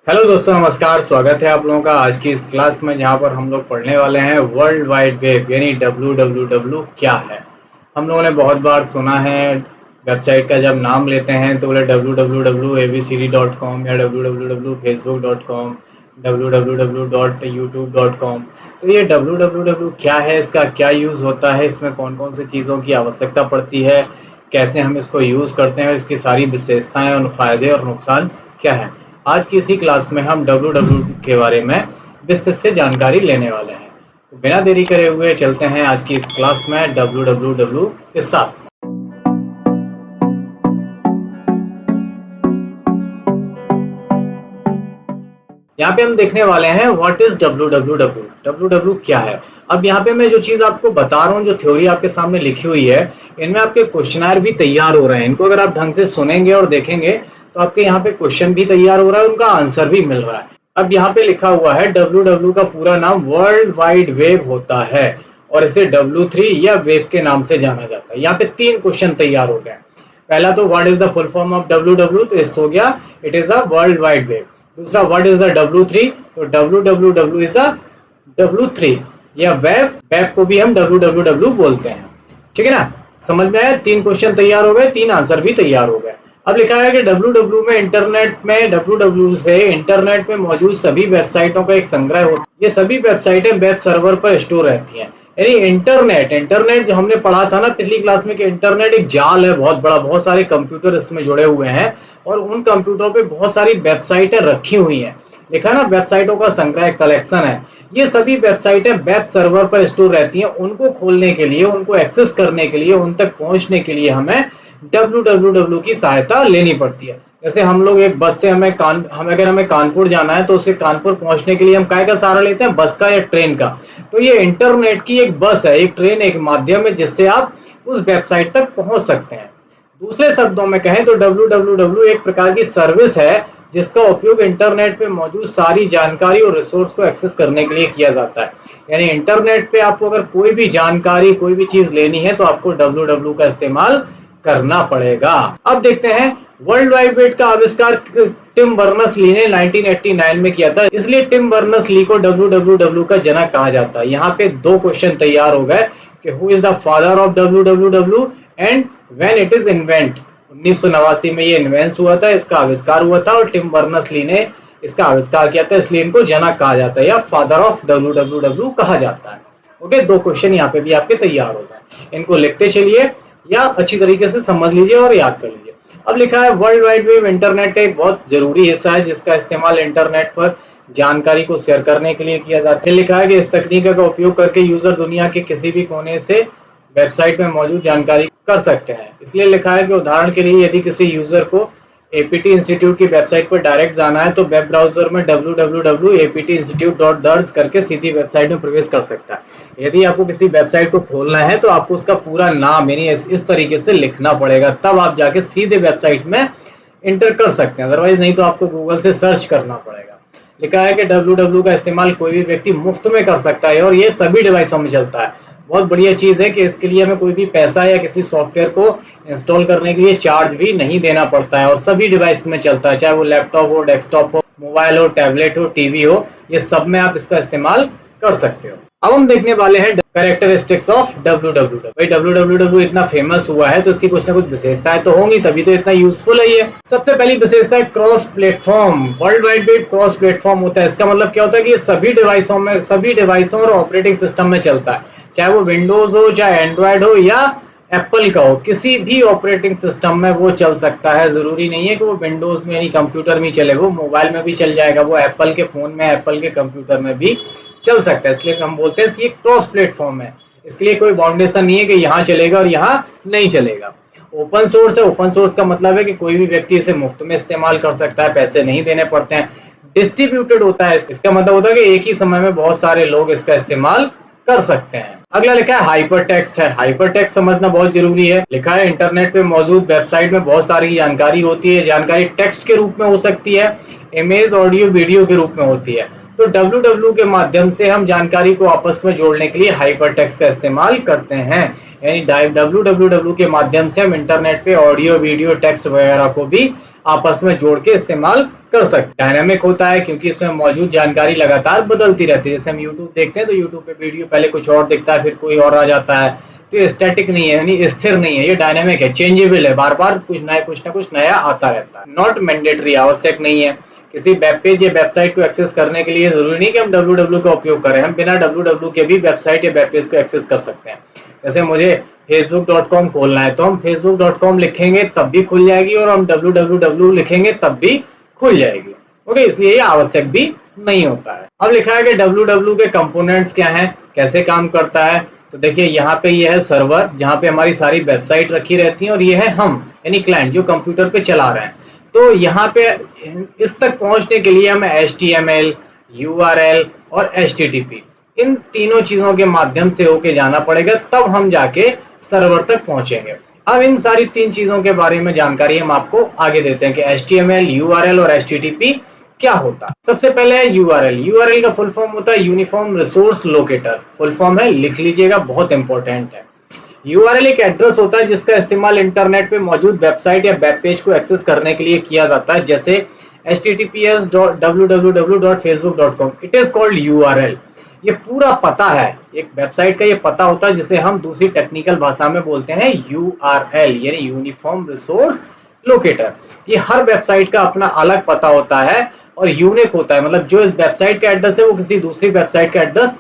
Hello दोस्तों, नमस्कार। स्वागत है आप लोगों का आज की इस क्लास में, जहां पर हम लोग पढ़ने वाले हैं वर्ल्ड वाइड वेब यानी WWW क्या है। हम लोगों ने बहुत बार सुना है, वेबसाइट का जब नाम लेते हैं तो बोले www.abcd.com या www.facebook.com, www.youtube.com। तो ये www क्या है, इसका क्या यूज़ होता है, इसमें कौन कौन सी चीज़ों की आवश्यकता पड़ती है, कैसे हम इसको यूज़ करते हैं, इसकी सारी विशेषताएं और फायदे और नुकसान क्या है। आज की इसी क्लास में हम WWW के बारे में विस्तृत से जानकारी लेने वाले हैं। तो बिना देरी करे हुए चलते हैं आज की इस क्लास में WWW के साथ। यहाँ पे हम देखने वाले हैं व्हाट इज WWW। WWW क्या है। अब यहाँ पे मैं जो चीज आपको बता रहा हूँ, जो थ्योरी आपके सामने लिखी हुई है, इनमें आपके क्वेश्चनर भी तैयार हो रहे हैं। इनको अगर आप ढंग से सुनेंगे और देखेंगे तो आपके यहाँ पे क्वेश्चन भी तैयार हो रहा है, उनका आंसर भी मिल रहा है। अब यहाँ पे लिखा हुआ है WWW का पूरा नाम वर्ल्ड वाइड वेब होता है और इसे W3 या वेब के नाम से जाना जाता है। यहाँ पे 3 क्वेश्चन तैयार हो गए। पहला तो what is the full form of WWW, तो इस हो गया it is a world wide web. दूसरा व्हाट इज द W3, तो WWW इज अ W3 या वेब को भी हम WWW बोलते हैं। ठीक है ना, समझ में आया। 3 क्वेश्चन तैयार हो गए, 3 आंसर भी तैयार हो गए। अब लिखा है कि WWW में WWW से इंटरनेट में मौजूद सभी वेबसाइटों का एक संग्रह होता है। ये सभी वेबसाइटें वेब सर्वर पर स्टोर रहती हैं। यानी इंटरनेट जो हमने पढ़ा था ना पिछली क्लास में कि इंटरनेट एक जाल है बहुत बड़ा, बहुत सारे कंप्यूटर इसमें जुड़े हुए हैं और उन कंप्यूटरों पे बहुत सारी वेबसाइटें रखी हुई हैं। लिखा ना, वेबसाइटों का संग्रह, कलेक्शन है। ये सभी वेबसाइटें वेब सर्वर पर स्टोर रहती हैं। उनको खोलने के लिए, उनको एक्सेस करने के लिए, उन तक पहुंचने के लिए हमें WWW की सहायता लेनी पड़ती है। जैसे हम लोग एक बस से अगर हमें कानपुर जाना है तो उसके कानपुर पहुंचने के लिए हम काय का सहारा लेते हैं, बस का या ट्रेन का। तो ये इंटरनेट की एक बस है, एक ट्रेन, एक माध्यम है जिससे आप उस वेबसाइट तक पहुंच सकते हैं। दूसरे शब्दों में कहें तो WWW एक प्रकार की सर्विस है जिसका उपयोग इंटरनेट पे मौजूद सारी जानकारी और रिसोर्स को एक्सेस करने के लिए किया जाता है। यानी इंटरनेट पे आपको अगर कोई भी जानकारी, कोई भी चीज लेनी है तो आपको WWW का इस्तेमाल करना पड़ेगा। अब देखते हैं, वर्ल्ड वाइड वेब का आविष्कार टिम बर्नर्स-ली ने 1989 में किया था, इसलिए टिम बर्नर्स-ली को WWW का जनक कहा जाता है। यहाँ पे 2 क्वेश्चन तैयार हो गए कि who is the father of WWW and when it is invent. 1989 में ये इन्वेंट हुआ था, इसका आविष्कार हुआ था और टिम बर्नर्स-ली ने इसका आविष्कार किया था, इसलिए इनको जनक कहा जाता है या फादर ऑफ WWW कहा जाता है। ओके, 2 क्वेश्चन यहाँ पे भी आपके तैयार हो गए। इनको लिखते चलिए या अच्छी तरीके से समझ लीजिए और याद कर लीजिए। अब लिखा है वर्ल्ड वाइड वेब इंटरनेट का एक बहुत जरूरी हिस्सा है जिसका इस्तेमाल इंटरनेट पर जानकारी को शेयर करने के लिए किया जाता है। लिखा है कि इस तकनीक का उपयोग करके यूजर दुनिया के किसी भी कोने से वेबसाइट में मौजूद जानकारी कर सकते हैं। इसलिए लिखा है कि उदाहरण के लिए यदि किसी यूजर को APT इंस्टीट्यूट की वेबसाइट पर डायरेक्ट जाना है तो वेब ब्राउजर में www.aptinstitute.dर्ज करके सीधी वेबसाइट में प्रवेश कर सकता है। यदि आपको किसी वेबसाइट को खोलना है तो आपको उसका पूरा नाम यानी इस तरीके से लिखना पड़ेगा, तब आप जाके सीधे वेबसाइट में इंटर कर सकते हैं। अदरवाइज नहीं तो आपको गूगल से सर्च करना पड़ेगा। लिखा है कि WWW का इस्तेमाल कोई भी व्यक्ति मुफ्त में कर सकता है और ये सभी डिवाइसों में चलता है। बहुत बढ़िया चीज है कि इसके लिए हमें कोई भी पैसा या किसी सॉफ्टवेयर को इंस्टॉल करने के लिए चार्ज भी नहीं देना पड़ता है और सभी डिवाइस में चलता है, चाहे वो लैपटॉप हो, डेस्कटॉप हो, मोबाइल हो, टैबलेट हो, टीवी हो, ये सब में आप इसका इस्तेमाल कर सकते हो। अब हम देखने वाले हैं कैरेक्टरिस्टिक्स ऑफ WWW। भाई WWW इतना फेमस हुआ है तो इसकी कुछ ना कुछ विशेषताएं तो होंगी, तभी तो इतना यूजफुल है ये। सबसे पहली विशेषता है cross platform. World wide web cross platform होता है। इसका मतलब क्या होता है कि ये सभी डिवाइसों और ऑपरेटिंग सिस्टम में चलता है, चाहे वो विंडोज हो, चाहे एंड्रॉयड हो या एप्पल का हो, किसी भी ऑपरेटिंग सिस्टम में वो चल सकता है। जरूरी नहीं है कि वो विंडोज में यानी कंप्यूटर में चले, वो मोबाइल में भी चल जाएगा, वो एप्पल के फोन में, एप्पल के कंप्यूटर में भी चल सकता है। इसलिए हम बोलते हैं कि ये क्रॉस प्लेटफॉर्म है। इसके लिए कोई बाउंडेशन नहीं है कि यहाँ चलेगा और यहाँ नहीं चलेगा। ओपन सोर्स है। ओपन सोर्स का मतलब है कि कोई भी व्यक्ति इसे मुफ्त में इस्तेमाल कर सकता है, पैसे नहीं देने पड़ते हैं। डिस्ट्रीब्यूटेड होता है। इसका मतलब होता है कि एक ही समय में बहुत सारे लोग इसका इस्तेमाल कर सकते हैं। अगला लिखा है हाइपर टेक्स्ट है। हाइपर टेक्स्ट समझना बहुत जरूरी है। लिखा है इंटरनेट पे मौजूद वेबसाइट में बहुत सारी जानकारी होती है। जानकारी टेक्स्ट के रूप में हो सकती है, इमेज, ऑडियो, वीडियो के रूप में होती है। तो www के माध्यम से हम जानकारी को आपस में जोड़ने के लिए हाइपरटेक्स्ट का इस्तेमाल करते हैं। यानी www के माध्यम से हम इंटरनेट पे ऑडियो, वीडियो, टेक्स्ट वगैरह को भी आपस में जोड़ के इस्तेमाल कर सकते हैं। डायनामिक होता है क्योंकि इसमें मौजूद जानकारी लगातार बदलती रहती है। जैसे हम YouTube देखते हैं तो YouTube पे वीडियो पहले कुछ और दिखता है, फिर कोई और आ जाता है। तो ये स्टैटिक नहीं है, यानी स्थिर नहीं है, ये डायनामिक है, चेंजेबल है, बार बार कुछ ना कुछ नया आता रहता है। नॉट मैंडेटरी, आवश्यक नहीं है। किसी वेब पेज या वेबसाइट को एक्सेस करने के लिए जरूरी नहीं कि हम www का उपयोग करें, हम बिना www के भी वेबसाइट या वेब पेज को एक्सेस कर सकते हैं। जैसे मुझे facebook.com खोलना है तो हम facebook.com लिखेंगे तब भी खुल जाएगी, और हम www लिखेंगे तब भी खुल जाएगी। ओके, इसलिए ये आवश्यक भी नहीं होता है। अब लिखा है कि www के कंपोनेंट्स क्या हैं, कैसे काम करता है। तो देखिए यहाँ पे ये है सर्वर, जहाँ पे हमारी सारी वेबसाइट रखी रहती हैं, और ये है हम यानी क्लाइंट जो कंप्यूटर पे चला रहे हैं। तो यहाँ पे इस तक पहुंचने के लिए हमें HTML, URL और HTTP इन तीनों चीजों के माध्यम से होके जाना पड़ेगा, तब हम जाके सर्वर तक पहुंचेंगे। अब इन सारी तीन चीजों के बारे में जानकारी हम आपको आगे देते हैं कि HTML, URL और HTTP क्या होता है। सबसे पहले है URL। URL का फुल फॉर्म होता है uniform resource locator. Full form है, लिख लीजिएगा, बहुत इंपॉर्टेंट है। URL एक एड्रेस होता है जिसका इस्तेमाल इंटरनेट पे मौजूद वेबसाइट या वेब पेज को एक्सेस करने के लिए किया जाता है, जैसे https://www.facebook.com। It is called URL। ये पूरा पता है, एक वेबसाइट का ये पता होता है, जिसे हम दूसरी टेक्निकल भाषा में बोलते हैं URL, यानी यूनिफॉर्म रिसोर्स लोकेटर। ये हर वेबसाइट का अपना अलग पता होता है और यूनिक होता है, मतलब जो इस वेबसाइट का एड्रेस है वो किसी दूसरी वेबसाइट का एड्रेस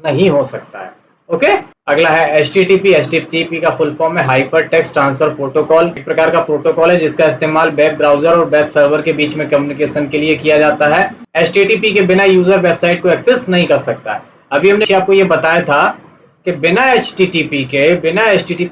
नहीं हो सकता है। ओके, अगला है HTTP। HTTP का फुल फॉर्म है हाइपर टेक्स्ट ट्रांसफर प्रोटोकॉल। एक प्रकार का प्रोटोकॉल है जिसका इस्तेमाल वेब ब्राउजर और वेब सर्वर के बीच में कम्युनिकेशन के लिए किया जाता है। HTTP के बिना यूजर वेबसाइट को एक्सेस नहीं कर सकता है। अभी हमने आपको ये बताया था कि बिना HTTP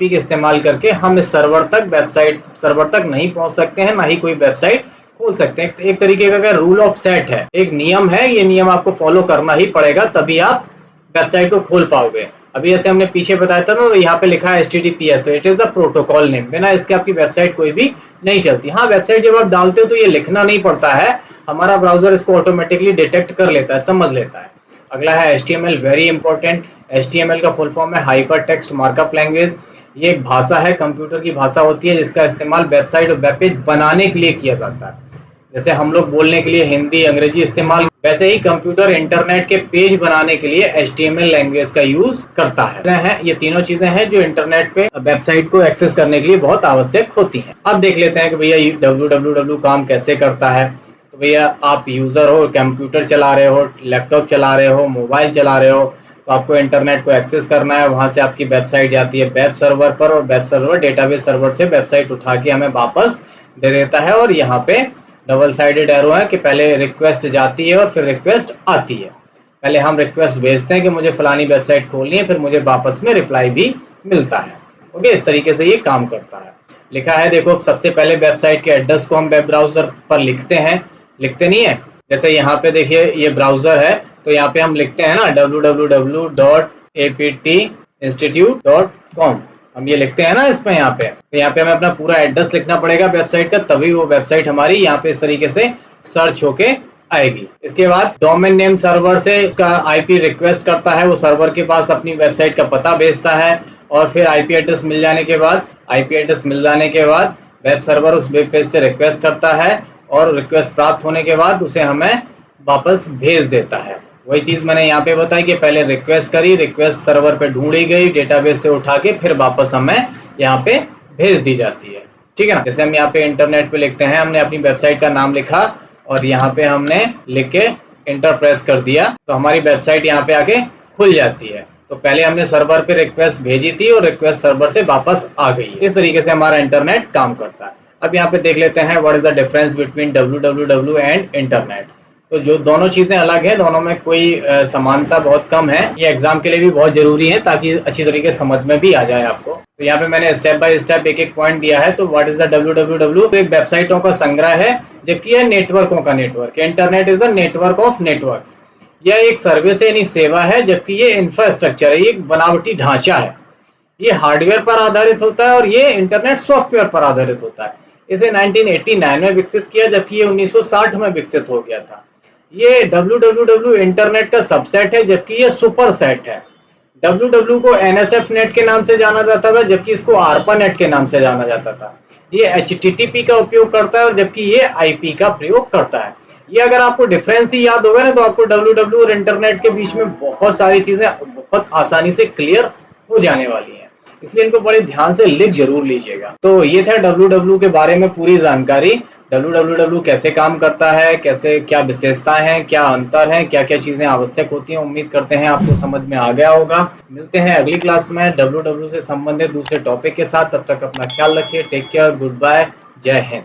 के इस्तेमाल करके हम इस सर्वर तक नहीं पहुंच सकते हैं, ना ही कोई वेबसाइट खोल सकते हैं। एक तरीके का रूल ऑफ सेट है, एक नियम है, ये नियम आपको फॉलो करना ही पड़ेगा, तभी आप वेबसाइट को खोल पाओगे। अभी जैसे हमने पीछे बताया था ना, तो यहाँ पे लिखा है HTTPS, तो it is the protocol name. बिना इसके आपकी वेबसाइट कोई भी नहीं चलती। हाँ, वेबसाइट जब आप डालते हो तो ये लिखना नहीं पड़ता है, हमारा ब्राउजर इसको ऑटोमेटिकली डिटेक्ट कर लेता है, समझ लेता है। अगला है HTML, वेरी इंपॉर्टेंट। HTML का फुल फॉर्म है हाइपर टेक्स्ट मार्कअप लैंग्वेज। ये एक भाषा है, कंप्यूटर की भाषा होती है, जिसका इस्तेमाल वेबसाइट और वेब पेज बनाने के लिए किया जाता है। जैसे हम लोग बोलने के लिए हिंदी, अंग्रेजी इस्तेमाल, वैसे ही कंप्यूटर इंटरनेट के पेज बनाने के लिए HTML लैंग्वेज का यूज करता है। ये तीनों चीजें हैं जो इंटरनेट पे वेबसाइट को एक्सेस करने के लिए बहुत आवश्यक होती हैं। अब देख लेते हैं कि भैया www काम कैसे करता है। तो भैया आप यूजर हो, कंप्यूटर चला रहे हो, लैपटॉप चला रहे हो, मोबाइल चला रहे हो, तो आपको इंटरनेट को एक्सेस करना है। वहां से आपकी वेबसाइट जाती है वेब सर्वर पर, और वेब सर्वर डेटाबेस सर्वर से वेबसाइट उठा के हमें वापस दे देता है। और यहाँ पे डबल साइडेड एरो है कि पहले रिक्वेस्ट जाती है और फिर रिक्वेस्ट आती है। पहले हम रिक्वेस्ट भेजते हैं कि मुझे फलानी वेबसाइट खोलनी है, फिर मुझे वापस में रिप्लाई भी मिलता है। ओके, इस तरीके से ये काम करता है। लिखा है, देखो, सबसे पहले वेबसाइट के एड्रेस को हम वेब ब्राउजर पर लिखते हैं, लिखते नहीं है। जैसे यहाँ पे देखिए ये ब्राउजर है, तो यहाँ पे हम लिखते हैं ना www.aptinstitute.com, हम ये लिखते हैं ना इसमें। यहाँ पे तो यहाँ पे हमें अपना पूरा एड्रेस लिखना पड़ेगा वेबसाइट का, तभी वो वेबसाइट हमारी यहाँ पे इस तरीके से सर्च होके आएगी। इसके बाद डोमेन नेम सर्वर से उसका IP रिक्वेस्ट करता है, वो सर्वर के पास अपनी वेबसाइट का पता भेजता है, और फिर IP एड्रेस मिल जाने के बाद वेब सर्वर उस वेब पेज से रिक्वेस्ट करता है, और रिक्वेस्ट प्राप्त होने के बाद उसे हमें वापस भेज देता है। वही चीज मैंने यहाँ पे बताई कि पहले रिक्वेस्ट करी, रिक्वेस्ट सर्वर पे ढूंढी गई, डेटाबेस से उठा के फिर वापस हमें यहाँ पे भेज दी जाती है। ठीक है ना। जैसे हम यहाँ पे इंटरनेट पे लिखते हैं, हमने अपनी वेबसाइट का नाम लिखा और यहाँ पे हमने लिख के इंटर प्रेस कर दिया, तो हमारी वेबसाइट यहाँ पे आके खुल जाती है। तो पहले हमने सर्वर पे रिक्वेस्ट भेजी थी और रिक्वेस्ट सर्वर से वापस आ गई। इस तरीके से हमारा इंटरनेट काम करता है। अब यहाँ पे देख लेते हैं what is the difference between www and internet. तो जो दोनों चीजें अलग हैं, दोनों में कोई समानता बहुत कम है। ये एग्जाम के लिए भी बहुत जरूरी है ताकि अच्छी तरीके से समझ में भी आ जाए आपको। तो यहाँ पे मैंने स्टेप बाय स्टेप एक एक पॉइंट दिया है। तो व्हाट इज द www? एक वेबसाइटों का संग्रह है, जबकि यह नेटवर्कों का network. Internet is the network of networks. यह एक सर्विस यानी सेवा है, जबकि ये इंफ्रास्ट्रक्चर है, ये एक बनावटी ढांचा है। ये हार्डवेयर पर आधारित होता है और ये इंटरनेट सॉफ्टवेयर पर आधारित होता है। इसे 1989 में विकसित किया, जबकि ये 1960 में विकसित हो गया था। ये www इंटरनेट का सबसेट है, जबकि ये सुपर सेट है। www को NSF नेट के नाम से जाना जाता था, जबकि इसको ARPA नेट के नाम से जाना जाता था। ये HTTP का उपयोग करता है और जबकि ये IP का प्रयोग करता है। ये अगर आपको डिफरेंस ही याद होगा ना, तो आपको www और इंटरनेट के बीच में बहुत सारी चीजें बहुत आसानी से क्लियर हो जाने वाली हैं। इसलिए इनको बड़े ध्यान से लिख जरूर लीजिएगा। तो ये था www के बारे में पूरी जानकारी। www कैसे काम करता है, कैसे क्या विशेषताएं हैं, क्या अंतर है, क्या क्या चीजें आवश्यक होती हैं। उम्मीद करते हैं आपको समझ में आ गया होगा। मिलते हैं अगली क्लास में www से संबंधित दूसरे टॉपिक के साथ। तब तक अपना ख्याल रखिए। टेक केयर, गुड बाय, जय हिंद।